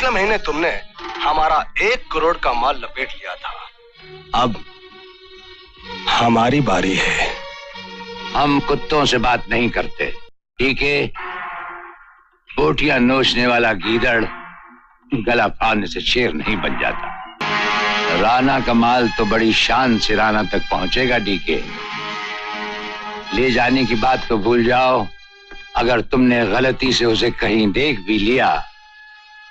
पिछले महीने तुमने हमारा 1 करोड़ का माल लपेट लिया था। अब हमारी बारी है। हम कुत्तों से बात नहीं करते, ठीक है? बोटियां नोचने वाला गीदड़ गला फाड़ने से शेर नहीं बन जाता। राणा का माल तो बड़ी शान से राणा तक पहुंचेगा डीके। ले जाने की बात तो भूल जाओ। अगर तुमने गलती से उसे कहीं देख भी लिया